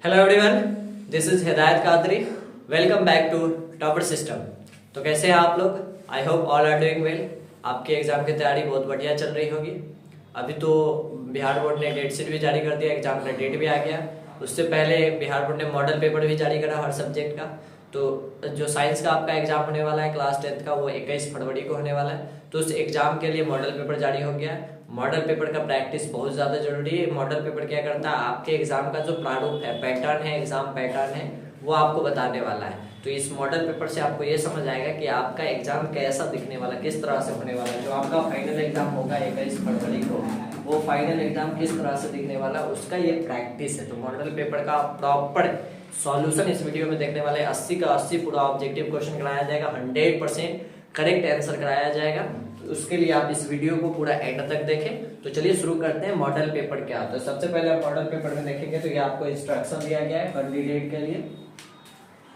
Hello everyone, this is Hidayat Qadri. Welcome back to topper system. तो कैसे हैं आप लोग? I hope all are doing well. आपके एग्जाम की तैयारी बहुत बढ़िया चल रही होगी। अभी तो बिहार बोर्ड ने डेट शीट भी जारी कर दिया, एग्जाम का डेट भी आ गया। उससे पहले बिहार बोर्ड ने मॉडल पेपर भी जारी करा हर सब्जेक्ट का। तो जो साइंस का आपका एग्जाम होने वाला है क्लास 10th का, वो 21 फरवरी को होने वाला है। तो उस एग्जाम के लिए मॉडल पेपर जारी हो गया है। मॉडल पेपर का प्रैक्टिस बहुत ज़्यादा जरूरी है। मॉडल पेपर क्या करता है, आपके एग्जाम का जो प्रारूप है, पैटर्न है, एग्जाम पैटर्न है, वो आपको बताने वाला है। तो इस मॉडल पेपर से आपको ये समझ आएगा कि आपका एग्जाम कैसा दिखने वाला, किस तरह से होने वाला है। जो आपका फाइनल एग्जाम होगा 21 फरवरी को, वो फाइनल एग्जाम किस तरह से दिखने वाला, उसका ये प्रैक्टिस है। तो मॉडल पेपर का प्रॉपर सॉल्यूशन इस वीडियो में देखने वाले। 80 का 80 पूरा ऑब्जेक्टिव क्वेश्चन कराया जाएगा, 100% करेक्ट आंसर कराया जाएगा। तो उसके लिए आप इस वीडियो को पूरा एंड तक देखें। तो चलिए शुरू करते हैं। मॉडल पेपर क्या होता है, सबसे पहले आप मॉडल पेपर में देखेंगे तो ये आपको इंस्ट्रक्शन दिया गया है कैंडिडेट के लिए,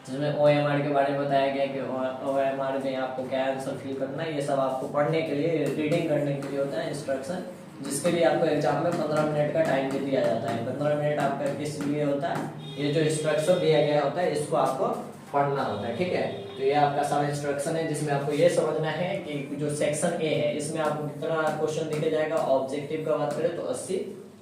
जिसमें OMR के बारे में बताया गया है कि OMR में आपको क्या आंसर फिल करना है। ये सब आपको पढ़ने के लिए, रीडिंग करने के लिए होता है इंस्ट्रक्शन, जिसके लिए आपको एग्जाम में 15 मिनट का टाइम भी दिया जाता है। 15 मिनट आपका किस लिए होता है, ये जो इंस्ट्रक्शन दिया गया होता है इसको आपको पढ़ना होता है, ठीक है। तो ये आपका सारा इंस्ट्रक्शन है, जिसमें आपको ये समझना है कि जो सेक्शन ए है इसमें आपको कितना क्वेश्चन दिया जाएगा। ऑब्जेक्टिव का बात करें तो 80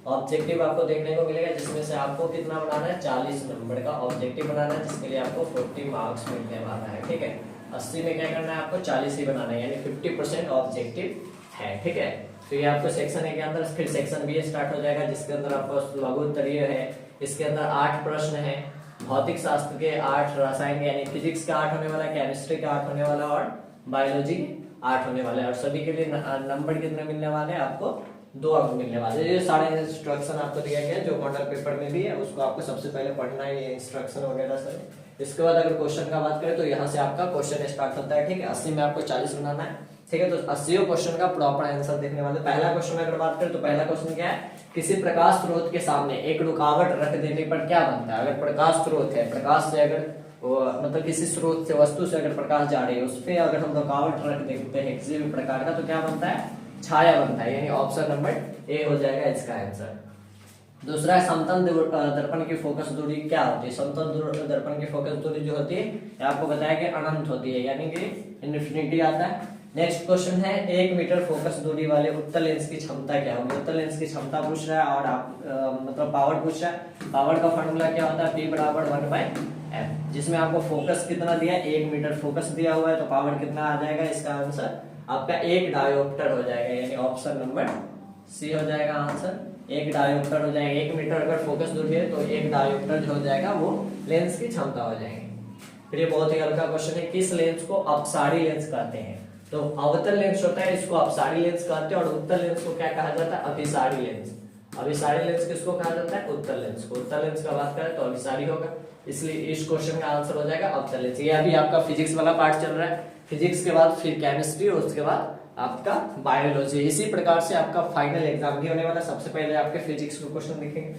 ऑब्जेक्टिव आपको देखने को मिलेगा, जिसमें से आपको कितना बनाना है, 40 नंबर का ऑब्जेक्टिव बनाना है, जिसके लिए आपको 40 मार्क्स मिलने वाला है, ठीक है। 80 में क्या करना है, आपको 40 ही बनाना है, यानी 50% ऑब्जेक्टिव है, ठीक है। तो ये आपको सेक्शन ए के अंदर फिर सेक्शन बी स्टार्ट हो जाएगा, जिसके अंदर आपको लघु उत्तरीय है। इसके अंदर 8 प्रश्न है, भौतिक शास्त्र के 8, रसायन यानी फिजिक्स का 8 होने वाला है, केमिस्ट्री का 8 होने वाला और बायोलॉजी 8 होने वाले हैं। और सभी के लिए नंबर कितने मिलने वाले हैं, आपको 2 अंक मिलने वाले हैं। ये सारे इंस्ट्रक्शन आपको दिया गया है जो मॉडल पेपर में भी है, उसको आपको सबसे पहले पढ़ना है, ये इंस्ट्रक्शन वगैरह सब। इसके बाद अगर क्वेश्चन का बात करें तो यहाँ से आपका क्वेश्चन स्टार्ट होता है, ठीक है। 80 में आपको 40 बनाना है, ठीक है। तो 80 क्वेश्चन का प्रॉपर आंसर देखने वाले। पहला क्वेश्चन अगर बात करें तो पहला क्वेश्चन क्या है, किसी प्रकाश स्रोत के सामने एक रुकावट रख देने पर क्या बनता है। अगर प्रकाश स्रोत है, प्रकाश से अगर मतलब किसी स्रोत से, वस्तु से अगर प्रकाश जा रही है, उस पर अगर हम रुकावट रख देते हैं किसी भी प्रकार का, तो क्या बनता है, छाया बनता है, यानी ऑप्शन नंबर ए हो जाएगा इसका आंसर। दूसरा है समतल दर्पण की फोकस दूरी क्या होती है। समतल दर्पण की फोकस दूरी जो होती है आपको बताया कि अनंत होती है, यानी कि इन्फिनिटी आता है। नेक्स्ट क्वेश्चन है 1 मीटर फोकस दूरी वाले उत्तल लेंस की क्षमता क्या होगी। उत्तल लेंस की क्षमता पूछ रहा है और आप मतलब पावर पूछ रहा है। पावर का फॉर्मूला क्या होता है, P बराबर 1/f, जिसमें आपको फोकस कितना दिया है, 1 मीटर फोकस दिया हुआ है, तो पावर कितना आ जाएगा, इसका आंसर आपका 1 डायोप्टर हो जाएगा, यानी ऑप्शन नंबर सी हो जाएगा आंसर। 1 डायोप्टर हो जाएगा। 1 मीटर अगर फोकस दूरी है तो 1 डायोप्टर जो हो जाएगा वो लेंस की क्षमता हो जाएगी। फिर ये बहुत ही हल्का क्वेश्चन है, किस लेंस को अपसारी लेंस कहते हैं। तो अवतल लेंस होता है, इसको अपसारी लेंस कहते हैं, और उत्तल लेंस को क्या कहा जाता है, अभिसारी लेंस। अभिसारी लेंस किसको कहा जाता है, उत्तल लेंस को। उत्तल लेंस का बात करें तो अभिसारी होगा, इसलिए इस क्वेश्चन का आंसर हो जाएगा अवतल लेंस। ये अभी आपका फिजिक्स वाला पार्ट चल रहा है, फिजिक्स के बाद फिर केमिस्ट्री और उसके बाद आपका बायोलॉजी। इसी प्रकार से आपका फाइनल एग्जाम भी होने वाला है। सबसे पहले आपके फिजिक्स के क्वेश्चन दिखेंगे।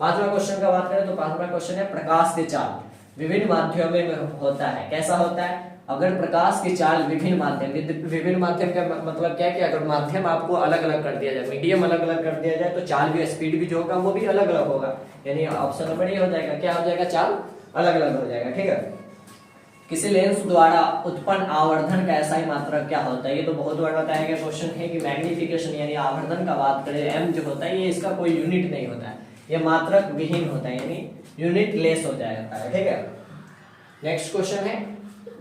5वां क्वेश्चन का बात करें तो 5वां क्वेश्चन है प्रकाश के चाल विभिन्न माध्यमों में होता है, कैसा होता है। अगर प्रकाश की चाल विभिन्न माध्यम का मतलब क्या है कि अगर माध्यम आपको अलग अलग कर दिया जाए, मीडियम अलग अलग कर दिया जाए, तो चाल भी, स्पीड भी जो होगा वो भी अलग अलग होगा, यानी ऑप्शन नंबर ये हो जाएगा, क्या हो जाएगा, चाल अलग अलग हो जाएगा, ठीक है। किसी लेंस द्वारा उत्पन्न आवर्धन का एसआई मात्रक क्या होता है। ये तो बहुत बार बताया गया क्वेश्चन है कि मैग्निफिकेशन यानी आवर्धन का बात करें, एम जो होता है ये इसका कोई यूनिट नहीं होता है, ये मात्रक विहीन होता है, यानी यूनिट लेस हो जाता है, ठीक है। नेक्स्ट क्वेश्चन है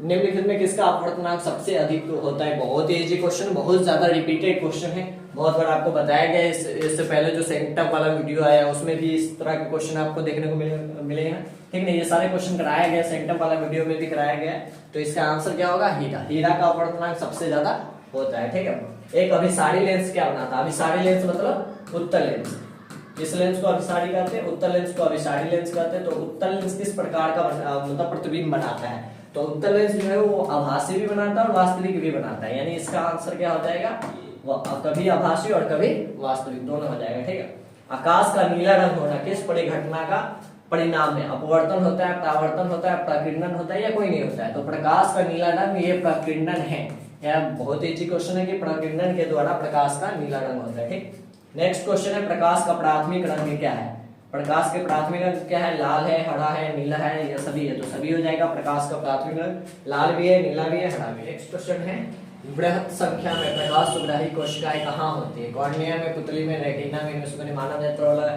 निम्नलिखित में किसका अपवर्तनांक सबसे अधिक होता है। बहुत ही इजी क्वेश्चन, बहुत ज्यादा रिपीटेड क्वेश्चन है, बहुत बार आपको बताया गया है। इससे पहले जो सेंटम वाला वीडियो आया उसमें भी इस तरह के क्वेश्चन आपको देखने को मिले हैं, ठीक है। ये सारे क्वेश्चन कराया गया, सेंटम वाला वीडियो में भी कराया गया है। तो इसका आंसर क्या होगा, हीरा। हीरा का अपवर्तनांक सबसे ज्यादा होता है, ठीक है। एक अभिसारी लेंस क्या बनाता है, अभिसारी लेंस मतलब उत्तल लेंस। इस लेंस को अभिसारी कहते हैं, उत्तल लेंस को अभिसारी लेंस कहते हैं। तो उत्तल लेंस किस प्रकार का मतलब प्रतिबिंब बनाता है, तो उत्तल लेंस जो है वो आभासी भी बनाता है और वास्तविक भी बनाता है, यानी इसका आंसर क्या हो जाएगा, कभी आभासी और कभी वास्तविक, दोनों हो जाएगा, ठीक है। आकाश का नीला रंग होना किस परिघटना का परिणाम है। अपवर्तन होता है, परावर्तन होता है, प्रकीर्णन होता है, या कोई नहीं होता है। तो प्रकाश का नीला रंग ये प्रकीर्णन है। यह बहुत ही क्वेश्चन है कि प्रकीर्णन के द्वारा प्रकाश का नीला रंग होता है, ठीक। नेक्स्ट क्वेश्चन है प्रकाश का प्राथमिक रंग क्या है। प्रकाश के प्राथमिक रंग क्या है, लाल है, हरा है, नीला है, या सभी है, तो सभी हो जाएगा। प्रकाश का प्राथमिक रंग लाल भी है, नीला भी है, हरा भी है। नेक्स्ट क्वेश्चन है, बृहत संख्या में प्रकाश सुग्राही कोशिकाएं कहाँ होती है? कॉर्निया में, पुतली में, रेटिना में, मानव नेत्र वाला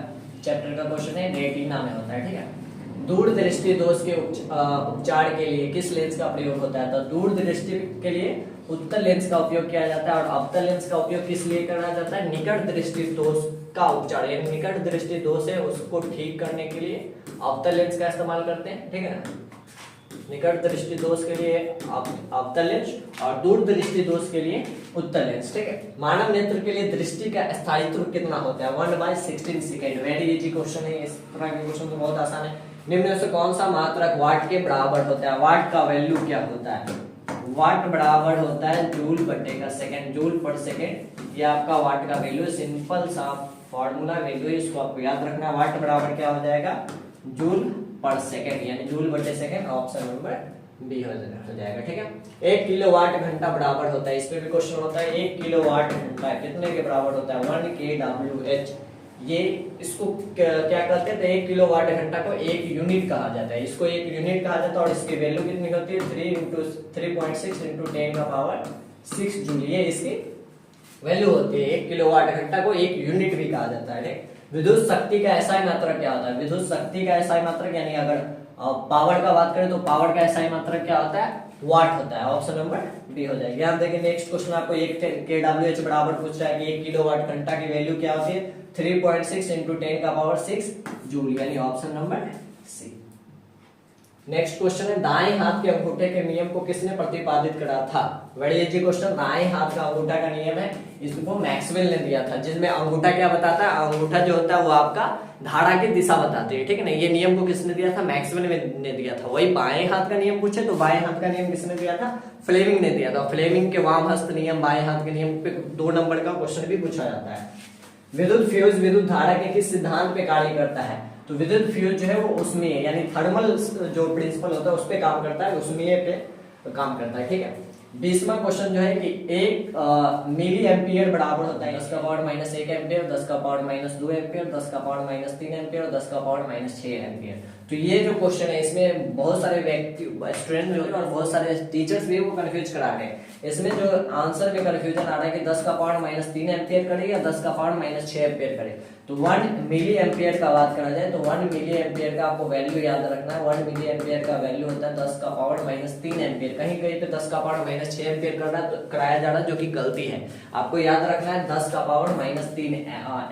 चैप्टर का क्वेश्चन है, रेटिना में होता है, ठीक है। दूर दृष्टि दोष के उपचार के लिए किस लेंस का प्रयोग होता है? तो दूर दृष्टि के लिए उत्तल लेंस का उपयोग किया जाता है। और अवतल लेंस का उपयोग किस लिए करना जाता है? निकट दृष्टि दोष का उपचार, यानी निकट दृष्टि दोष है उसको ठीक करने के लिए अवतल लेंस का इस्तेमाल करते हैं, ठीक है ना। निकट दृष्टि दोष के लिए अवतल लेंस और दूर दृष्टि दोष के लिए उत्तल लेंस, ठीक है। मानव नेत्र के लिए दृष्टि का स्थायित्व कितना होता है? 1/16 सेकेंड। वेरी इजी क्वेश्चन है, इस तरह के क्वेश्चन तो बहुत आसान है। निम्न में से कौन सा मात्रक वाट के बराबर होता है? वाट का वैल्यू क्या होता है? वाट बराबर होता है जूल बटे का सेकंड, जूल पर सेकंड। ये आपका वाट का वैल्यू, सिंपल सा फॉर्मूला वैल्यू है, इसको आपको याद रखना है। वाट बराबर क्या हो जाएगा? जूल पर सेकंड, यानी जूल बटे सेकंड। ऑप्शन नंबर बी हो जाएगा, ठीक है। 1 किलोवाट घंटा बराबर होता है, इस पे भी क्वेश्चन होता है। 1 किलोवाट घंटा कितने के बराबर होता है? 1 kWh। ये इसको क्या कहते हैं? 1 किलोवाट घंटा को 1 यूनिट कहा जाता है, इसको 1 यूनिट कहा जाता है। और इसकी वैल्यू कितनी होती है? 3.6 इंटू 10 का पावर 6 जूल, ये इसकी वैल्यू होती है। 1 किलोवाट घंटा को 1 यूनिट भी कहा जाता है। विद्युत शक्ति का एसआई मात्रक क्या होता है? विद्युत शक्ति का एसआई मात्रक, यानी अगर पावर का बात करें तो पावर का एसआई मात्रक क्या होता है? वाट होता है। ऑप्शन नंबर बी हो जाएगा। आप देखिए नेक्स्ट क्वेश्चन आपको 1 kWh बराबर पूछ रहा है कि 1 किलोवाट घंटा की वैल्यू क्या होती है? 3.6 इंटू 10 का पावर 6 जूल, यानी option number C. Next question है, दाएं हाथ के अंगूठे के नियम को किसने प्रतिपादित करा था? बड़ी इजी क्वेश्चन। दाएं हाथ का अंगूठा का नियम है, इसको मैक्सवेल ने दिया था, जिसमें अंगूठा क्या बताता है? अंगूठा जो होता है वो आपका धारा की दिशा बताती है, ठीक है ना। ये नियम को किसने दिया था? मैक्सवेल ने दिया था। वही बाएं हाथ का नियम पूछे तो बाएं हाथ का नियम किसने दिया था? फ्लेमिंग ने दिया था। फ्लेमिंग के वाम हस्त नियम, बाएं हाथ के नियम पे 2 नंबर का क्वेश्चन भी पूछा जाता है। विद्युत फ्यूज विद्युत धारा के किस सिद्धांत पे कार्य करता है? तो विद्युत फ्यूज जो है वो उसमें, यानी थर्मल जो प्रिंसिपल होता है उस पे काम करता है, उसमें पे काम करता है, ठीक है। 20वां क्वेश्चन जो है कि 1 मिली एम्पियर बराबर होता है 10 का पावर -1 एम्पियर, 10 का पावर -2 एम्पियर, 10 का पावर -3 एम्पियर और 10 का पावर -6 एम्पियर। तो ये जो क्वेश्चन है इसमें बहुत सारे व्यक्ति, स्टूडेंट जो है और बहुत सारे टीचर्स भी वो कंफ्यूज करा रहे हैं। इसमें जो आंसर में कंफ्यूजन आ रहा है कि 10 का पावर -3 एम्पियर करे या 10 का पावर -6 एम्पियर करे। तो 1 मिली एम्पियर का बात करा जाए तो 1 मिली एम्पियर का आपको वैल्यू याद रखना है। 1 मिली एम्पियर का वैल्यू होता है 10 का पावर -3 एम्पियर। कहीं कहीं पे 10 का पावर -6 एम्पियर कराया जा रहा है, जो कि गलती है। आपको याद रखना है 10 का पावर -3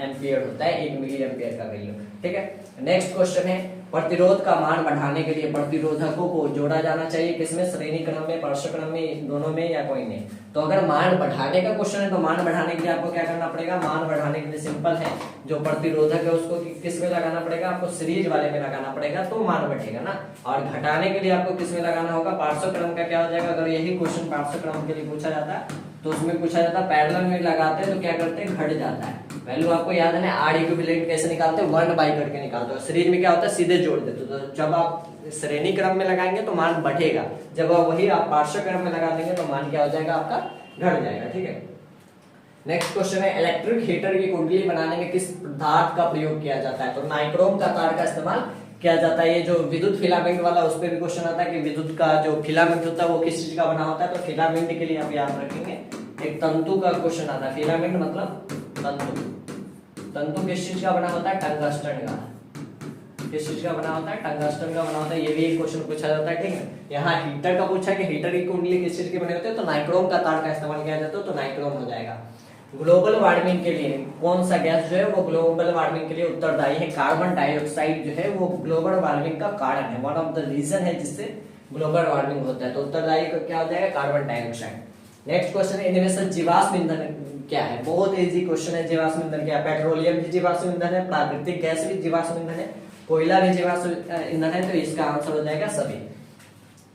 एम्पियर होता है 1 मिली एम्पियर का वैल्यू, ठीक है। नेक्स्ट क्वेश्चन है, प्रतिरोध का मान बढ़ाने के लिए प्रतिरोधकों को जोड़ा जाना चाहिए किसमें? श्रेणी क्रम में, पार्श्व क्रम में, दोनों में या कोई नहीं? तो अगर मान बढ़ाने का क्वेश्चन है तो मान बढ़ाने के लिए आपको क्या करना पड़ेगा? मान बढ़ाने के लिए सिंपल है, जो प्रतिरोधक है उसको किस में लगाना पड़ेगा? आपको सीरीज वाले में लगाना पड़ेगा तो मान बढ़ेगा ना। और घटाने के लिए आपको किस में लगाना होगा? पार्श्व क्रम का क्या हो जाएगा? अगर यही क्वेश्चन पार्श्व क्रम के लिए पूछा जाता है तो उसमें पूछा जाता है पैरेलल में लगाते हैं तो क्या करते हैं? घट जाता है। वैल्यू आपको याद है ना, आर इक्विवेलेंट कैसे निकालते हैं? 1 बाई करके निकालते हैं। सीरीज में क्या होता है? सीधे जोड़ देते। तो जब आप श्रेणी क्रम में लगाएंगे तो मान बढ़ेगा, जब आप वही आप पार्श्व क्रम में लगा देंगे तो मान क्या हो जाएगा? आपका घट जाएगा, ठीक है। नेक्स्ट क्वेश्चन है, इलेक्ट्रिक हीटर की कुंडली बनाने में किस पदार्थ का प्रयोग किया जाता है? तो नाइक्रोम का तार का इस्तेमाल किया जाता है। ये जो विद्युत फिलामेंट वाला उस पर भी क्वेश्चन आता है कि विद्युत का जो फिलामेंट होता है वो किस चीज का बना होता है? तो फिलामेंट के लिए आप याद रखेंगे एक तंतु का क्वेश्चन आता है। फिलामेंट मतलब तंतु। तंतु किस चीज का बना होता है? टंगस्टन का। किस चीज का बना होता है? टंगस्टन का बना होता है। ये भी एक क्वेश्चन पूछा जाता है, ठीक है। यहाँ हीटर का पूछा कि हीटर की कुंडली किस चीज के बने होते हैं? तो नाइक्रोम का तार का इस्तेमाल किया जाता है, तो नाइक्रोम हो जाएगा। ग्लोबल वार्मिंग के लिए कौन सा गैस जो है वो ग्लोबल वार्मिंग के लिए उत्तरदायी है? कार्बन डाइऑक्साइड जो है वो ग्लोबल वार्मिंग का कारण है, वन ऑफ द रीजन है जिससे ग्लोबल वार्मिंग होता है। तो उत्तरदायी क्या हो जाएगा? Carbon dioxide. नेक्स्ट क्वेश्चन है, इनमें से जीवाश्म ईंधन क्या है? बहुत इजी क्वेश्चन है। जीवाश्म ईंधन क्या है? पेट्रोलियम भी जीवाश्म ईंधन है, प्राकृतिक गैस भी जीवाश्म ईंधन है, कोयला भी जीवाश्म ईंधन है। तो इसका आंसर हो जाएगा सभी।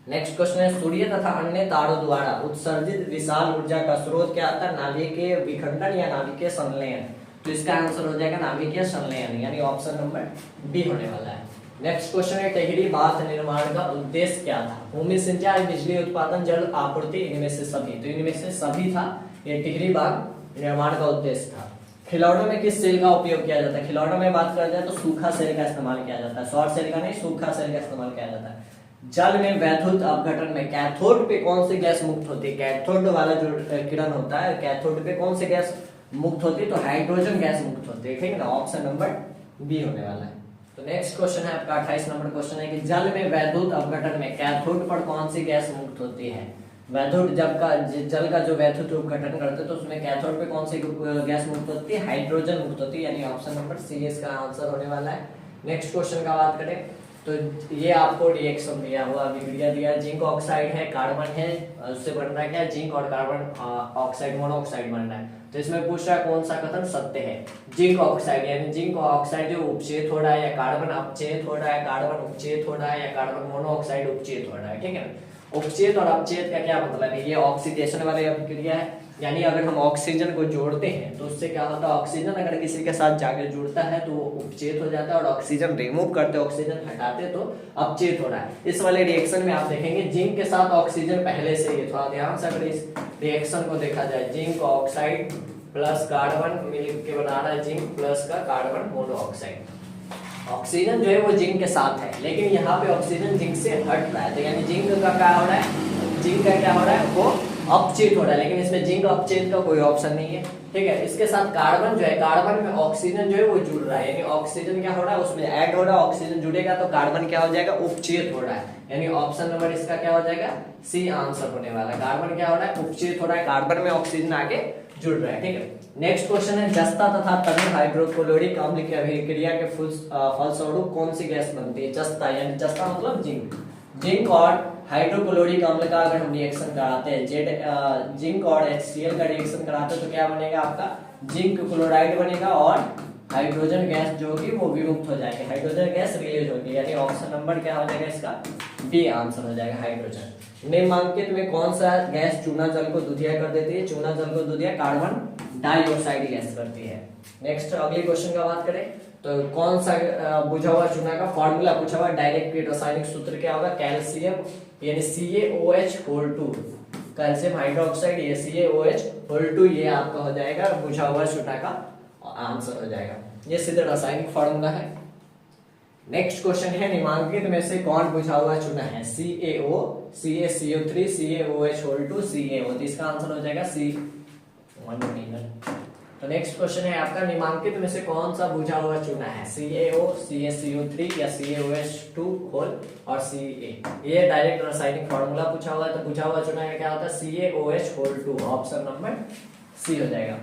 नेक्स्ट क्वेश्चन है, सूर्य तथा अन्य तारों द्वारा उत्सर्जित विशाल ऊर्जा का स्रोत क्या आता है? नाभिकीय विखंडन या नाभिकीय संलयन। तो इसका आंसर हो जाएगा नाभिकीय संलयन, यानी ऑप्शन नंबर बी होने वाला है। नेक्स्ट क्वेश्चन है, टिहरी बांध निर्माण का उद्देश्य क्या था? भूमि सिंचाई, बिजली उत्पादन, जल आपूर्ति, इनमें से सभी। तो इनमें से सभी था, ये टिहरी बांध निर्माण का उद्देश्य था। खिलौनों में किस सेल का उपयोग किया जाता है? खिलौनों में बात करा जाए तो सूखा सेल का इस्तेमाल किया जाता है, सौर सेल का नहीं, सूखा सेल का इस्तेमाल किया जाता है। जल में वैद्युत अपघटन में कैथोड पे कौन सी गैस मुक्त होती है? कैथोड वाला जो किरण होता है, कैथोड पे कौन सी गैस मुक्त होती है? तो हाइड्रोजन गैस मुक्त होती है, ठीक है ना, ऑप्शन नंबर बी होने वाला है। तो नेक्स्ट क्वेश्चन है आपका 28 नंबर क्वेश्चन है कि जल में वैद्युत अपघटन में कैथोड पर कौन सी गैस मुक्त होती है? वैद्युत जल का जो वैद्युत अपघटन करते हैं तो उसमें कैथोड पे कौन सी गैस मुक्त होती है? हाइड्रोजन मुक्त होती है, यानी ऑप्शन नंबर सी इसका आंसर होने वाला है। नेक्स्ट क्वेश्चन का बात करें तो ये आपको रिएक्शन दिया हुआ अभिक्रिया दिया, जिंक ऑक्साइड है, कार्बन है, उससे बन रहा है क्या? जिंक और कार्बन ऑक्साइड मोनोऑक्साइड बन रहा है। तो इसमें पूछ रहा है कौन सा कथन सत्य है? जिंक ऑक्साइड यानी जिंक ऑक्साइड जो उपचेत हो रहा है, या कार्बन अपचेत हो रहा है, कार्बन उपचेत हो रहा है, या कार्बन मोनोऑक्साइड उपचेत हो रहा है, ठीक है। उपचेत और अपचेत का क्या मतलब है? ये ऑक्सीडेशन वाली अभिक्रिया है, यानी अगर हम ऑक्सीजन को जोड़ते हैं तो उससे क्या होता है? ऑक्सीजन अगर किसी के साथ जाकर जुड़ता है तो वो उपचेत हो जाता है, और ऑक्सीजन रिमूव करते, ऑक्सीजन हटाते तो अपचेत हो रहा है। इस वाले रिएक्शन में आप देखेंगे जिंक के साथ ऑक्सीजन पहले से ही, थोड़ा ध्यान से अगर इस रिएक्शन को देखा जाए, जिंक ऑक्साइड प्लस कार्बन मिल के बना रहा है जिंक प्लस का कार्बन मोनोऑक्साइड। ऑक्सीजन जो है वो जिंक के साथ है, लेकिन यहाँ पे ऑक्सीजन जिंक से हट रहा है, तो यानी जिंक का क्या हो रहा है? जिंक का क्या हो रहा है? वो अपचेत हो रहा है, लेकिन इसमें जिंक अपचेत का कोई ऑप्शन नहीं है, ठीक है। इसके साथ कार्बन जो है, कार्बन में ऑक्सीजन जो है वो जुड़ रहा है, यानी ऑक्सीजन क्या हो रहा है? उसमें ऐड हो रहा है, ऑक्सीजन जुड़ेगा तो कार्बन क्या हो जाएगा? उपचेत हो रहा है, यानी ऑप्शन नंबर इसका क्या हो जाएगा? सी आंसर होने वाला है। कार्बन क्या हो रहा है? उपचेत हो रहा है, कार्बन में ऑक्सीजन आगे जुड़ रहा है, ठीक है। नेक्स्ट क्वेश्चन है जस्ता तथा तरल हाइड्रोक्लोरिक अम्ल की अभिक्रिया के फलस्वरूप कौन सी गैस बनती है? जस्ता यानी जस्ता मतलब जिंक, जिंक और हाइड्रोक्लोरिक अम्ल का अगर हम रिएक्शन कराते हैं, जिंक और HCl का रिएक्शन कराते हैं तो क्या बनेगा आपका? जिंक क्लोराइड बनेगा और हाइड्रोजन गैस जो होगी वो विमुक्त हो जाएगी, हाइड्रोजन गैस रिलीज होगी, यानी ऑप्शन नंबर क्या हो जाएगा इसका? बी आंसर हो जाएगा, हाइड्रोजन। निम्नलिखित में कौन सा गैस चूना जल को दूधिया कर देती है? चूना जल को दूधिया कार्बन डाइऑक्साइड गैस करती है। नेक्स्ट अगले क्वेश्चन का बात करें तो कौन सा बुझा हुआ चूना का फॉर्मूला पूछा हुआ, डायरेक्ट रासायनिक सूत्र क्या होगा? कैल्शियम यानी CaOH2, कैल्शियम हाइड्रोक्साइड ये CaOH2, ये आपका हो जाएगा बुझा हुआ चूना का आंसर हो जाएगा, ये सीधे रासायनिक फॉर्मूला है। नेक्स्ट क्वेश्चन है निम्नलिखित में से कौन बुझा हुआ चूना है? CaO, CaCO3, CaOH2, CaO, तो इसका आंसर हो जाएगा C1। तो नेक्स्ट क्वेश्चन है आपका निम्नलिखित में से कौन सा बुझा हुआ चूना है? CaO, CaCO3 या CaOH2 और Ca, ये डायरेक्ट रासायनिक फॉर्मूला पूछा हुआ है, तो बुझा हुआ चूना का क्या होता है? CaOH2, ऑप्शन नंबर सी हो जाएगा।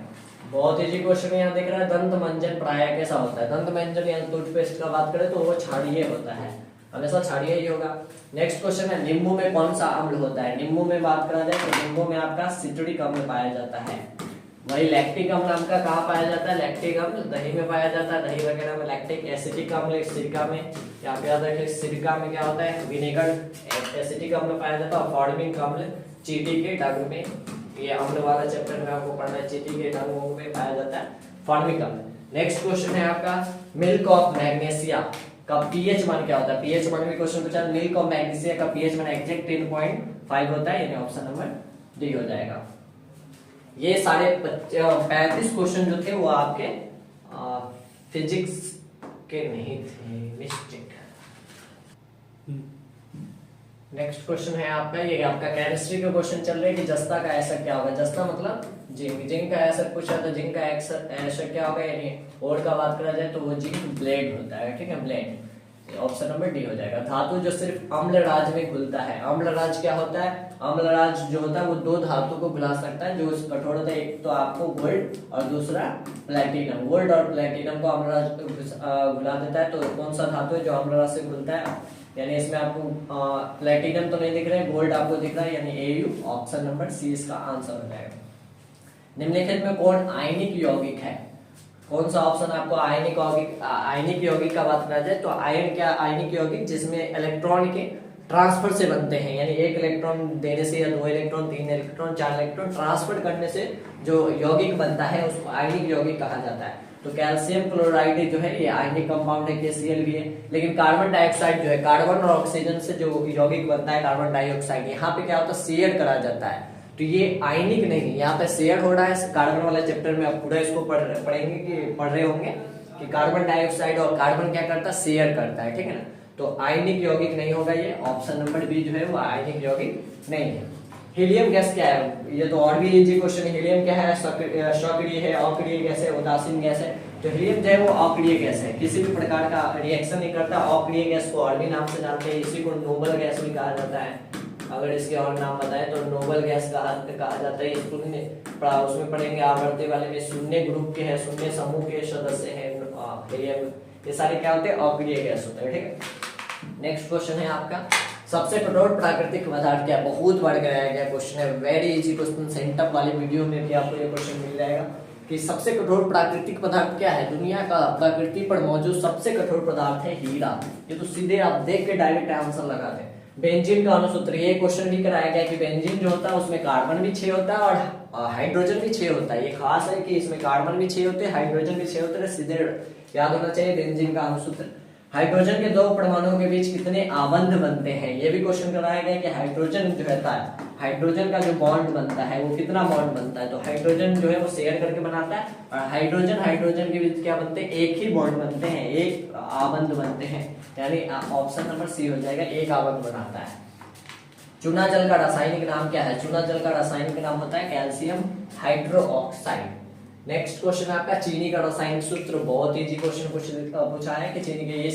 बहुत इजी क्वेश्चन है, यहाँ देख रहा है दंत मंजन प्राय कैसा होता है? दंत मंजन या टूथपेस्ट का बात करें तो वो क्षारीय होता है, हमेशा क्षारीय ही होगा। नेक्स्ट क्वेश्चन है नींबू में कौन सा अम्ल होता है? नींबू में बात करा जाए तो नींबू में आपका सिट्रिक अम्ल पाया जाता है। वही लैक्टिक अम्ल आपका कहाँ पाया जाता है? लैक्टिक अम्ल दही में पाया जाता है, दही वगैरह में। लैक्टिक एसिटिक अम्ल सिरका में, यहाँ पे याद रखिए सिरका में क्या होता है? विनेगर एसिटिक अम्ल पाया जाता है। और फॉर्मिक अम्ल चींटी के डंक में, ये अम्ल वाला चैप्टर में आपको पढ़ना है, चींटी के डंक में पाया जाता है फॉर्मिक अम्ल। नेक्स्ट क्वेश्चन है आपका मिल्क ऑफ मैग्नीशिया का पीएच मान क्या होता है? पीएच मान में क्वेश्चन पूछा, मिल्क ऑफ मैग्नीशिया का पीएच मान एग्जैक्ट 10.5 होता है, यानी ऑप्शन नंबर डी हो जाएगा। ये सारे 35 क्वेश्चन जो थे वो आपके फिजिक्स के नहीं थे, मिस्टेक। नेक्स्ट क्वेश्चन है आपका, ये आपका केमिस्ट्री का क्वेश्चन चल रहा है कि जस्ता का एसिड क्या होगा? जस्ता मतलब जिंक, जिंक का एसिड पूछा तो जिंक का एसिड क्या होगा? यानी और का बात करा जाए तो वो जिंक ब्लेड होता है, ठीक है, ब्लेड, ऑप्शन नंबर डी हो जाएगा। धातु जो सिर्फ अम्ल राज में घुलता है, अम्ल राज क्या होता है? अम्ल राज जो होता है वो दो धातु को घुला सकता है जो कठोर होता है, एक तो आपको गोल्ड और दूसरा प्लेटिनम। गोल्ड और प्लेटिनम को अम्ल राज घुला देता है, तो कौन सा धातु है जो अम्ल राज से घुलता है? यानी इसमें आपको प्लेटिनम तो नहीं दिख रहा है, गोल्ड आपको दिख रहा है, यानी AU, ऑप्शन नंबर सी इसका आंसर हो जाएगा। निम्नलिखित में कौन आयनिक यौगिक है? कौन सा ऑप्शन आपको आयनिक यौगिक, आयनिक यौगिक का बात करा जाए तो आयन क्या? आयनिक यौगिक जिसमें इलेक्ट्रॉन के ट्रांसफर से बनते हैं, यानी एक इलेक्ट्रॉन देने से या 2 इलेक्ट्रॉन, 3 इलेक्ट्रॉन, 4 इलेक्ट्रॉन ट्रांसफर करने से जो यौगिक बनता है उसको आयनिक यौगिक कहा जाता है। तो कैल्शियम क्लोराइड जो है ये आयनिक कंपाउंड है, KCl भी है। लेकिन कार्बन डाइऑक्साइड जो है, कार्बन और ऑक्सीजन से जो यौगिक बनता है कार्बन डाइऑक्साइड, यहाँ पे क्या होता है? शेयर करा जाता है। तो ये आयनिक नहीं है, यहाँ पे शेयर हो रहा है। कार्बन वाला चैप्टर में आप पूरा इसको पढ़ेंगे कि पढ़ रहे होंगे कि कार्बन डाइऑक्साइड और कार्बन क्या करता है, शेयर करता है, ठीक है ना। तो आयनिक यौगिक नहीं होगा ये, ऑप्शन नंबर बी जो है वो आयनिक यौगिक नहीं है। हीलियम गैस क्या है, ये तो और भी इजी क्वेश्चन है। हीलियम क्या है, सक्रिय है, अक्रिय गैस है, उदासीन गैस है। तो हीलियम जो है वो अक्रिय गैस है, किसी भी प्रकार का रिएक्शन नहीं करता। अक्रिय गैस को और भी नाम से जानते हैं, इसी को नोबल गैस भी कहा जाता है। अगर इसके और नाम बताएं तो नोबल गैस कहा जाता है। इसको उसमें पढ़ेंगे आवर्ती वाले में, शून्य ग्रुप के है, शून्य समूह के सदस्य है हीलियम। ये सारे क्या होते हैं, अक्रिय गैस होते हैं, ठीक है। नेक्स्ट क्वेश्चन है आपका, सबसे कठोर प्राकृतिक पदार्थ क्या है। बहुत बार कराया गया क्वेश्चन है, वेरी इजी क्वेश्चन। सेंटअप वाले वीडियो में भी आपको ये क्वेश्चन मिल जाएगा कि सबसे कठोर प्राकृतिक पदार्थ क्या है। दुनिया का प्रकृति पर मौजूद सबसे कठोर पदार्थ है हीरा। ये तो सीधे आप देख के डायरेक्ट आंसर लगा दें। बेंजीन का अणुसूत्र, ये क्वेश्चन भी कराया गया कि बेंजीन जो होता है उसमें कार्बन भी 6 होता है और हाइड्रोजन भी 6 होता है। ये खास है कि इसमें कार्बन भी 6 होते हैं, हाइड्रोजन भी 6 होते हैं। सीधे याद होना चाहिए बेंजीन का अणुसूत्र। हाइड्रोजन के दो परमाणुओं के बीच कितने आबंध बनते हैं, ये भी क्वेश्चन कराया गया कि हाइड्रोजन जो रहता है, हाइड्रोजन का जो बॉन्ड बनता है वो कितना बॉन्ड बनता है। तो हाइड्रोजन जो है वो शेयर करके बनाता है और हाइड्रोजन के बीच क्या बनते हैं, एक ही बॉन्ड बनते हैं, एक आबंध बनते हैं। यानी ऑप्शन नंबर सी हो जाएगा, एक आबंध बनाता है। चूना जल का रासायनिक नाम क्या है। चूना जल का रासायनिक नाम होता है कैल्शियम हाइड्रोक्साइड। नेक्स्ट क्वेश्चन आपका, चीनी का रासायनिक सूत्र। बहुत इजी क्वेश्चन पूछा है कि चीनी के ये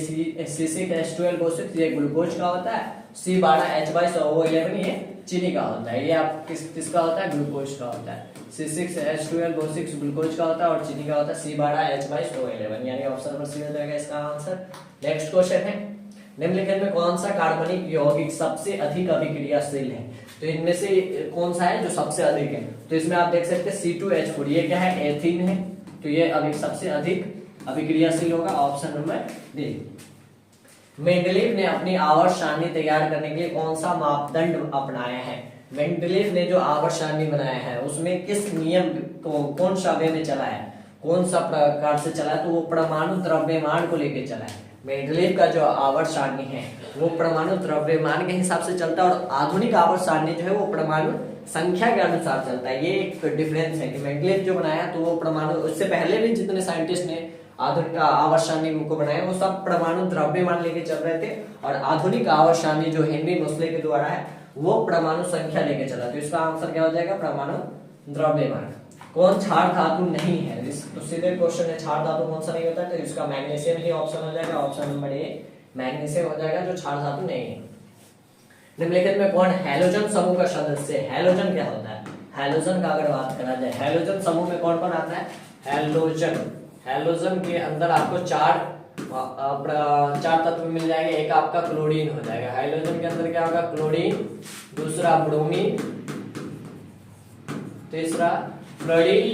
C6H12O6 ये ग्लूकोज का होता है, C12H22O11 ये चीनी का होता है। ये आप किसका होता है, ग्लूकोज का होता है। C6H12O6 ग्लूकोज का होता है और चीनी का होता है C12H22O11, यानी ऑप्शन नंबर सी हो जाएगा इसका आंसर। नेक्स्ट क्वेश्चन है, निम्नलिखित में कौन सा कार्बनिक यौगिक सबसे अधिक अभिक्रियाशील है। तो इनमें से कौन सा है जो सबसे अधिक है। तो इसमें आप देख सकते हैं C2H4, ये क्या है, एथीन है। तो ये अभी सबसे अधिक अभिक्रियाशील होगा, ऑप्शन नंबर डी। मेंडलीव ने अपनी आवर्त सारणी तैयार करने के लिए कौन सा मापदंड अपनाया है। मेंडलीव ने जो आवर्त सारणी बनाया है उसमें किस नियम को, कौन सा वे में चला है, कौन सा प्रकार से चला है। तो वो परमाणु द्रव्यमान को लेकर चला है। मेंडलीव का जो आवर्त सारणी है वो परमाणु द्रव्यमान के हिसाब से चलता है और आधुनिक आवर्त सारणी जो है वो परमाणु संख्या के अनुसार चलता है। ये एक डिफरेंस है कि मेंडलीव जो बनाया तो वो परमाणु, उससे पहले भी जितने साइंटिस्ट ने आधुनिक आवर्त सारणी को बनाया वो सब परमाणु द्रव्यमान लेके चल रहे थे और आधुनिक आवर्त सारणी जो हेनरी मोसले के द्वारा है वो परमाणु संख्या लेके चला। तो इसका आंसर क्या हो जाएगा, परमाणु द्रव्यमान। कौन क्षार धातु नहीं है, तो सीधे क्वेश्चन है क्षार धातु कौन सा नहीं होता है। तो इसका मैग्नीशियम ही ऑप्शन हो जाएगा, ऑप्शन नंबर ए मैग्नीशियम हो जाएगा जो क्षार धातु नहीं है। निम्नलिखित में कौन हैलोजन समूह का सदस्य है। हैलोजन क्या होता है, हैलोजन का अगर बात करा जाए, हैलोजन समूह में कौन कौन आता है। हैलोजन के अंदर आपको चार तत्व मिल जाएंगे। एक आपका क्लोरीन हो जाएगा, हैलोजन के अंदर क्या होगा, क्लोरीन, दूसरा ब्रोमीन, तीसरा फ्लोरीन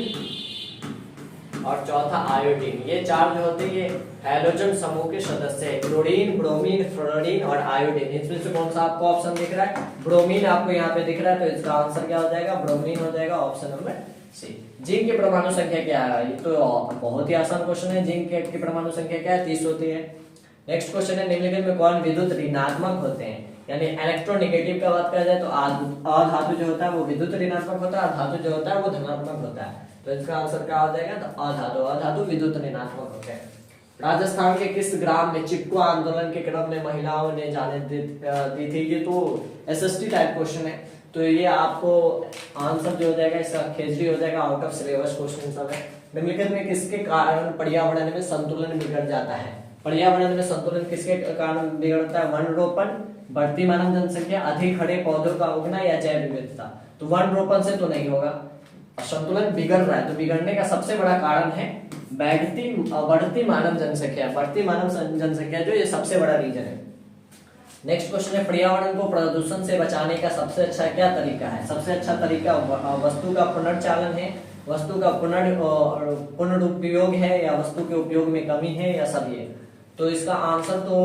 और चौथा आयोडीन। ये चार जो होते हैं ये हैलोजन समूह के सदस्य है, क्लोरीन, ब्रोमीन, फ्लोरीन और आयोडीन। इसमें से कौन सा आपको ऑप्शन दिख रहा है, ब्रोमीन आपको यहाँ पे दिख रहा है। तो इसका आंसर क्या हो जाएगा, ब्रोमीन हो जाएगा, ऑप्शन नंबर सी। जिंक की परमाणु संख्या क्या है, ये तो बहुत ही आसान क्वेश्चन है। जिंक की परमाणु संख्या क्या है, 30 होती है। नेक्स्ट क्वेश्चन है, निम्नलिखित में कौन विद्युत ऋणात्मक होते हैं। यानी इलेक्ट्रोनेगेटिव का बात करा जाए तो अधातु जो होता है वो विद्युत ऋणात्मक होता है, धातु जो होता है वो धनात्मक होता है। तो इसका आंसर क्या हो जाएगा, तो अधातु विद्युत ऋणात्मक होते हैं। राजस्थान के किस ग्राम में चिपको आंदोलन के क्रम में महिलाओं ने जाने दी थी। ये तो एसएसटी टाइप क्वेश्चन है, तो ये आपको आंसर जो हो जाएगा इसका खेजड़ी हो जाएगा, आउट ऑफ सिलेबस क्वेश्चन सब है। निम्नलिखित में किसके कारण पर्यावरण में संतुलन बिगड़ जाता है। पर्यावरण में संतुलन किसके कारण बिगड़ता है, वन रोपण, बढ़ती मानव जनसंख्या, अधिक हरे पौधों का उगना या जैव विविधता। तो वन रोपण से तो नहीं होगा, संतुलन बिगड़ रहा है तो बिगड़ने का सबसे बड़ा कारण है बढ़ती मानव जनसंख्या। बढ़ती मानव जनसंख्या जो ये सबसे बड़ा रीजन है। नेक्स्ट क्वेश्चन है, पर्यावरण को प्रदूषण से बचाने का सबसे अच्छा क्या तरीका है। सबसे अच्छा तरीका वस्तु का पुनर्चालन है, वस्तु का पुनरुपयोग है, या वस्तु के उपयोग में कमी है, या सभी है। तो इसका आंसर तो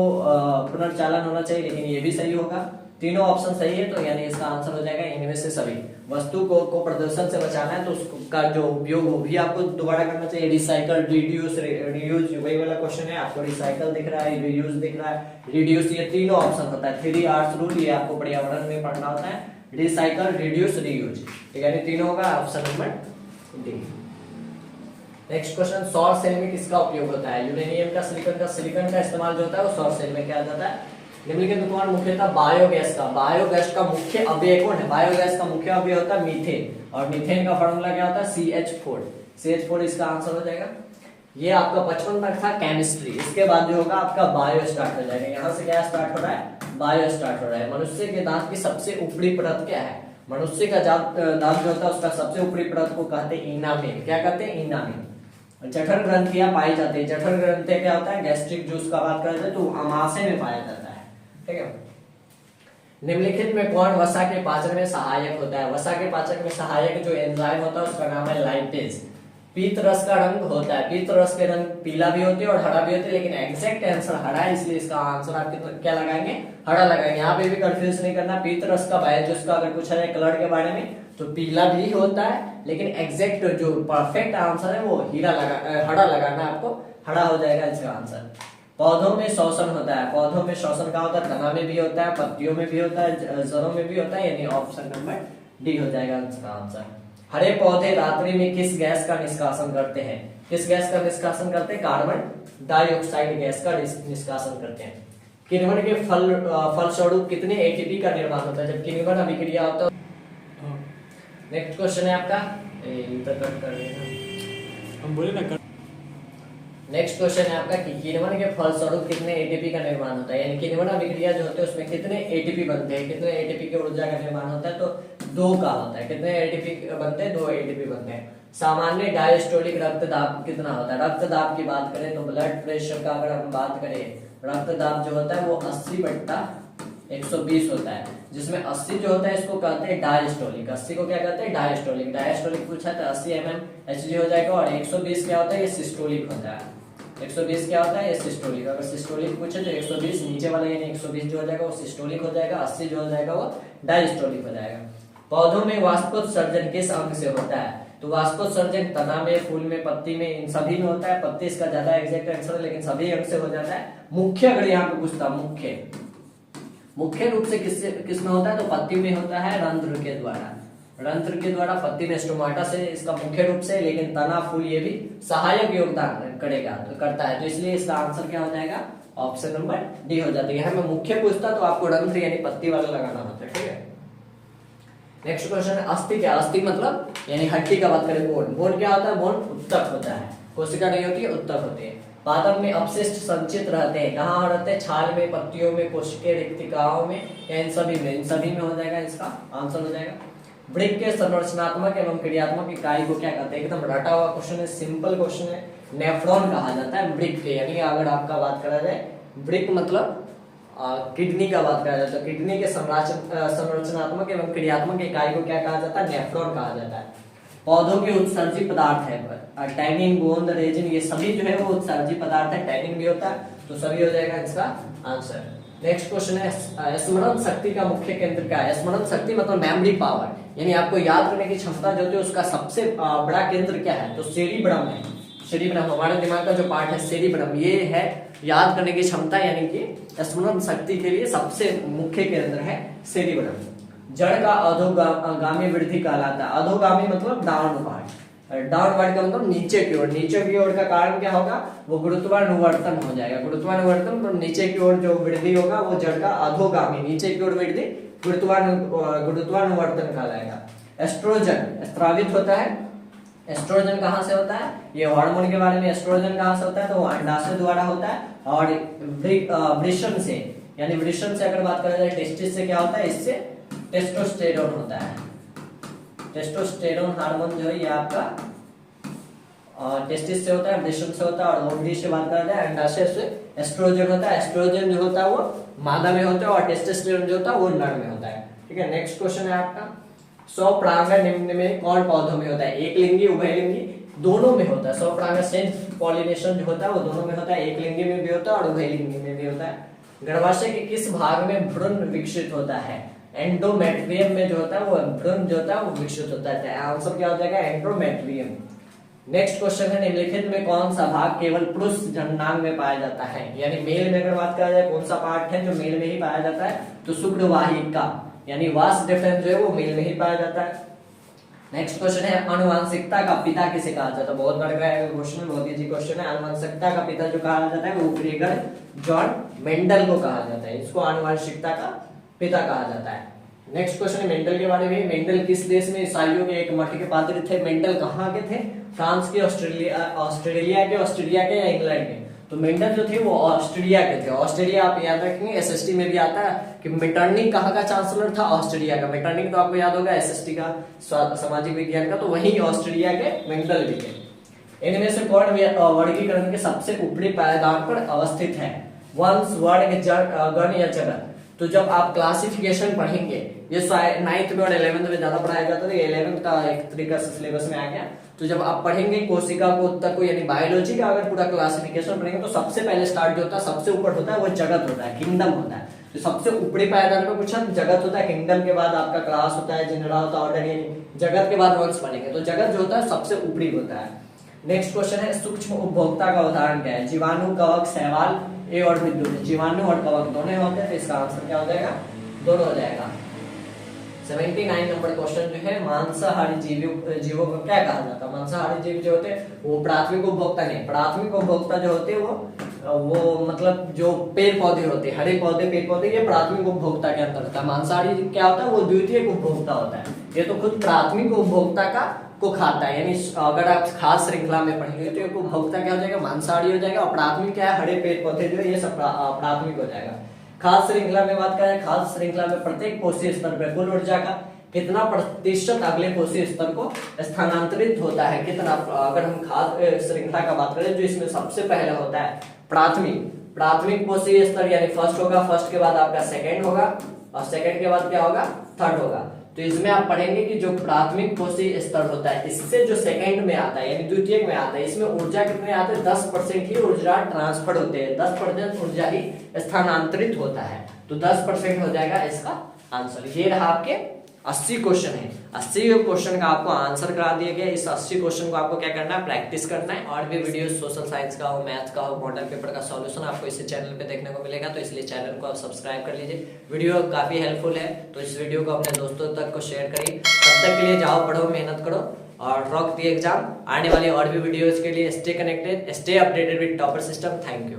पुनर्चालन होना चाहिए, लेकिन ये भी सही होगा। तीनों ऑप्शन सही है, तो यानी इसका आंसर हो जाएगा इनमें से सभी। वस्तु को प्रदूषण से बचाना है तो उसका जो उपयोग वो भी आपको दोबारा करना चाहिए। रिसाइकल, रिड्यूस, रीयूज, वही वाला क्वेश्चन है। आपको रिसाइकल दिख रहा है, रियूज दिख रहा है, रिड्यूस, ये तीनों ऑप्शन होता है। 3 R's रूल ये आपको पर्यावरण में पढ़ना होता है। Recycle, reduce, reuse. ठीक है, तीनों होगा option number D. Next question, सौर सेल में किसका उपयोग होता है? यूरेनियम का, सिलिकॉन का इस्तेमाल जो होता है वो सौर सेल में किया जाता है। निम्नलिखित में कौन मुख्यतः बायोगैस का, बायोगैस का मुख्य अवयव कौन है? बायोगैस का मुख्य अवयव होता है मीथेन, और मीथेन का फॉर्मूला क्या होता है? CH4। CH4 इसका आंसर हो जाएगा। ये आपका 55 तक था केमिस्ट्री। इसके बाद जो होगा आपका बायो स्टार्ट हो जाएगा। यहाँ से क्या स्टार्ट हो रहा है? बायो स्टार्ट हो रहा है। मनुष्य के दांत की सबसे ऊपरी परत क्या है? मनुष्य का दांत जो होता है उसका सबसे ऊपरी परत को कहते हैं इनामेन। क्या कहते हैं? इनामेन। जठर ग्रंथियां पाई जाती है। जठर ग्रंथि क्या होता है? गैस्ट्रिक जूस का बात करते हैं तो अमाशय में पाया जाता है। ठीक है। निम्नलिखित में कौन वसा के पाचन में सहायक होता है? वसा के पाचन में सहायक जो एंजाइम होता है उसका नाम है लाइपेज। पीत रस का रंग होता है, पीत रस के रंग पीला भी होते हैं और हरा भी होते हैं, लेकिन एग्जैक्ट आंसर हरा है, इसलिए इसका आंसर आप क्या लगाएंगे? हरा लगाएंगे। यहाँ पे भी कंफ्यूज नहीं करना। पीत रस का बायोजूस का अगर पूछा जाए कलर के बारे में तो पीला भी होता है, लेकिन एग्जैक्ट जो परफेक्ट आंसर है वो हरा लगाना है आपको, हरा हो जाएगा इसका आंसर। पौधों में श्वसन होता है। पौधों में श्वसन का होता है, तना में भी होता है, पत्तियों में भी होता है, जड़ों में भी होता है, यानी ऑप्शन नंबर डी हो जाएगा इसका आंसर। हरे पौधे रात्रि में किस गैस का निष्कासन करते हैं? किस गैस का निष्कासन करते हैं? कार्बन डाइऑक्साइड गैस का निष्कासन करते हैं। किण्वन के फलस्वरूप कितने एटीपी का निर्माण होता है? जब किण्वन अभिक्रिया होता है। नेक्स्ट क्वेश्चन है आपका, हम बोले ना। नेक्स्ट क्वेश्चन है आपका कि किण्वन के फलस्वरूप कितने एटीपी का निर्माण होता है? यानी किण्वन अभिक्रिया जो होते हैं उसमें कितने एटीपी बनते हैं? कितने एटीपी की ऊर्जा का निर्माण होता है? तो 2 का होता है। कितने एटीपी बनते हैं? 2 एटीपी बनते हैं। सामान्य डायस्टोलिक रक्तदाब कितना होता है? रक्तदाब की बात करें तो ब्लड प्रेशर का अगर हम बात करें, रक्तदाब जो होता है वो 80/120 होता है, जिसमें 80 जो होता है इसको कहते हैं डायस्टोलिक। 80 को क्या कहते हैं? डायस्टोलिक। डायस्टोलिक पूछा तो 80 mmHg हो जाएगा। और 120 क्या होता है? ये सिस्टोलिक होता है। 120 क्या होता है? ये सिस्टोलिक। अगर सिस्टोलिक पूछे तो 120 नीचे वाला यानी 120 जो हो जाएगा वो सिस्टोलिक हो जाएगा, 80 जो हो जाएगा वो डायस्टोलिक हो जाएगा। पौधों में वाष्पोत्सर्जन किस अंग से होता है? तो वाष्पोत्सर्जन तना में, फूल में, पत्ती में, इन सभी में होता है। पत्ती इसका ज्यादा एग्जैक्ट आंसर है, लेकिन सभी अंग से हो जाता है। मुख्य अगर यहाँ पे पूछता, मुख्य रूप से किसमें होता है? तो पत्ती में होता है, रंध्र के द्वारा। रंध्र के द्वारा पत्ती में स्टोमाटा से इसका मुख्य रूप से, लेकिन तना, फूल ये भी सहायक योगदान करेगा तो करता है। तो इसलिए इसका आंसर क्या हो जाएगा? ऑप्शन नंबर डी हो जाता है। यहाँ मैं मुख्य पूछता तो आपको रंध्र यानी पत्ती वाला लगाना होता है। ठीक है। नेक्स्ट क्वेश्चन है अस्थि क्या? अस्थि मतलब यानी हड्डी का बात करें, बोन। बोन क्या होता है? बोन उत्तक होता है। कोशिका नहीं होती है, उत्तक होती है। पादप में अपशिष्ट संचित रहते हैं। कहाँ रहते हैं? छाल में, पत्तियों में, कोशिकीय रिक्तिकाओं में, या इन सभी में? इन सभी में हो जाएगा, इसका आंसर हो जाएगा। वृक्क के संरचनात्मक एवं क्रियात्मक इकाई को क्या कहते हैं? एकदम रटा हुआ क्वेश्चन है, सिंपल क्वेश्चन है। नेफ्रॉन कहा जाता है वृक्क के, यानी अगर आपका बात करा जाए वृक्क मतलब किडनी का बात करा जाए तो किडनी के संरचनात्मक एवं क्रियात्मक इकाई को क्या कहा जाता है? नेफ्रॉन कहा जाता है। पौधों के उत्सर्जित पदार्थ है टैनिन, गोंद, रेजिन, ये सभी जो है वो उत्सर्जित पदार्थ है। टैनिन भी होता है, तो सभी हो जाएगा इसका आंसर। नेक्स्ट क्वेश्चन है स्मरण शक्ति का मुख्य केंद्र क्या है? स्मरण शक्ति मतलब मेमोरी पावर, यानी आपको याद करने की क्षमता जो होती है उसका सबसे बड़ा केंद्र क्या है? तो सेरिब्रम है। सेरिब्रम हमारे दिमाग का जो पार्ट है सेरिब्रम, ये है याद करने की क्षमता, यानी कि स्मरण शक्ति के लिए सबसे मुख्य केंद्र है सेरिब्रम। जड़ का अधोगामी वृद्धि कहलाता है। अधोगामी मतलब डाउनवर्ड, डाउनवर्ड का मतलब नीचे की ओर। नीचे की ओर का कारण क्या होगा? वो गुरुत्वानुवर्तन हो जाएगा। गुरुत्वानुवर्तन तो नीचे की ओर जो वृद्धि होगा वो जड़ का अधोगामी, नीचे की ओर वृद्धि गुरुत्वानुवर्तन कहलाएगा। एस्ट्रोजन स्रावित होता है। एस्ट्रोजन कहाँ से होता है? ये हार्मोन के बारे में। एस्ट्रोजन कहाँ से होता है? तो वो अंडाशय द्वारा होता है। और वृषण से, यानी वृषण से अगर बात करा जाए टेस्टिस से क्या होता है? इससे टेस्टोस्टेरोन होता है। टेस्टोस्टेरोन हार्मोन जो है ये आपका टेस्टिस से होता है, वृषण से होता है। और ओवरी से बात करा जाए अंडाशय से एस्ट्रोजन होता है। एस्ट्रोजन जो होता है वो मादा में होता है और टेस्टोस्टेरोन जो होता है वो नर में होता है। ठीक है। नेक्स्ट क्वेश्चन है आपका स्वपरागण निम्न में कौन पौधों में होता है? एक लिंगी, उभयलिंगी, दोनों में होता है। स्वपरागण सेल्फ पॉलिनेशन जो होता है वो दोनों में होता है, एक लिंगी में भी होता है और उभयलिंगी में भी होता है। गर्भाशय के किस भाग में भ्रूण विकसित होता है? एंडोमेट्रियम में जो होता है वो भ्रूण जो होता है वो विकसित होता है। आंसर क्या हो जाएगा? एंडोमेट्रियम। नेक्स्ट क्वेश्चन है निम्नलिखित में कौन सा भाग केवल पुरुष जननांग में पाया जाता है? यानी मेल में अगर बात करा जाए कौन सा पार्ट है जो मेल में ही पाया जाता है? तो शुक्रवाहिका, यानी वास्ट डिफरेंस जो है वो मेल में ही पाया जाता है। नेक्स्ट क्वेश्चन है आनुवंशिकता का पिता किसे कहा जाता है। बहुत बड़ा क्वेश्चन है, बहुत इजी क्वेश्चन है। आनुवंशिकता का पिता जो कहा जाता है वो ग्रेगर जॉन मेंडल को कहा जाता है, इसको आनुवंशिकता का पिता कहा जाता है। नेक्स्ट क्वेश्चन है मेंडल के बारे में। मेंडल किस देश में ईसाइयों के एक मठ के पादरी थे? मेंडल कहाँ के थे? फ्रांस के, ऑस्ट्रेलिया के या इंग्लैंड के? तो मेंडल जो थे वो ऑस्ट्रेलिया के थे। ऑस्ट्रेलिया आप याद रखेंगे, एसएसटी में भी आता है कि मेटरनिक कहाँ का चांसलर था? ऑस्ट्रेलिया का। मेटरनिक तो आपको याद होगा एसएसटी का, सामाजिक विज्ञान का, तो वही ऑस्ट्रेलिया के मेंडल भी थे। इनमें से कौन वर्गीकरण के सबसे ऊपरी पायदान पर अवस्थित है? वंश, वर्ग, गण या जगत? तो जब आप क्लासिफिकेशन पढ़ेंगे, ये 9th में और 11th में ज्यादा पढ़ाया जाता था, 11th का एक तरीका से सिलेबस में आ गया। तो जब आप पढ़ेंगे कोशिका को, उत्तक को, यानी बायोलॉजी का अगर पूरा क्लासिफिकेशन पढ़ेंगे तो सबसे पहले स्टार्ट जो होता है, सबसे ऊपर होता है वो जगत होता है, किंगडम होता है। तो सबसे ऊपरी पायदान पे कुछ जगत होता है, किंगडम के बाद आपका क्लास होता है, जनरा होता है, ऑर्डर, यानी जगत के बाद वंश बनेंगे। तो जगत जो होता है सबसे ऊपरी होता है। नेक्स्ट क्वेश्चन है सूक्ष्म उपभोक्ता का उदाहरण क्या है? जीवाणु, कवक, शैवाल, ए और विद्युत। जीवाणु और कवक दोनों होते हैं, तो इसका आंसर क्या हो जाएगा? दोनों हो जाएगा। 79 नंबर क्वेश्चन जो है मांसाहारी जीवों को क्या कहा जाता है? मांसाहारी जीव जो होते हैं वो प्राथमिक उपभोक्ता नहीं, प्राथमिक उपभोक्ता जो होते हैं वो मतलब जो पेड़ पौधे होते हैं, हरे पौधे, पेड़ पौधे, ये प्राथमिक उपभोक्ता के अंतर्गत होता है। मांसाहारी क्या होता है? वो द्वितीयक उपभोक्ता होता है। ये तो खुद प्राथमिक उपभोक्ता का को खाता है, यानी अगर आप खास श्रृंखला में पढ़ेंगे तो एक उपभोक्ता क्या हो जाएगा? मांसाहारी हो जाएगा। और प्राथमिक क्या है? हरे पेड़ पौधे जो है ये सब प्राथमिक हो जाएगा। खास श्रृंखला में बात करें, खास श्रृंखला में प्रत्येक कोशीय स्तर पर कुल ऊर्जा का कितना प्रतिशत अगले कोशीय स्तर को स्थानांतरित होता है? कितना? अगर हम खास श्रृंखला का बात करें जो इसमें सबसे पहले होता है प्राथमिक कोशीय स्तर, यानी फर्स्ट होगा, फर्स्ट के बाद आपका सेकंड होगा, और सेकंड के बाद क्या होगा? थर्ड होगा। तो इसमें आप पढ़ेंगे कि जो प्राथमिक कोशीय स्तर होता है, इससे जो सेकंड में आता है यानी द्वितीयक में आता है, इसमें ऊर्जा कितने आते हैं? 10% ही ऊर्जा ट्रांसफर होते हैं, 10% ऊर्जा ही स्थानांतरित होता है। तो 10% हो जाएगा इसका आंसर। ये रहा आपके 80 क्वेश्चन है। 80 क्वेश्चन का आपको आंसर करा दिया गया। इस 80 क्वेश्चन को आपको क्या करना है? प्रैक्टिस करना है। और भी वीडियो सोशल साइंस का हो, मैथ का हो, मॉडल पेपर का सॉल्यूशन आपको इसी चैनल पे देखने को मिलेगा, तो इसलिए चैनल को आप सब्सक्राइब कर लीजिए। वीडियो काफी हेल्पफुल है, तो इस वीडियो को अपने दोस्तों तक को शेयर करिए। तब तक के लिए जाओ, पढ़ो, मेहनत करो और रॉक द एग्जाम। आने वाली और भी वीडियोज के लिए stay connected, stay updated with topper system. Thank you.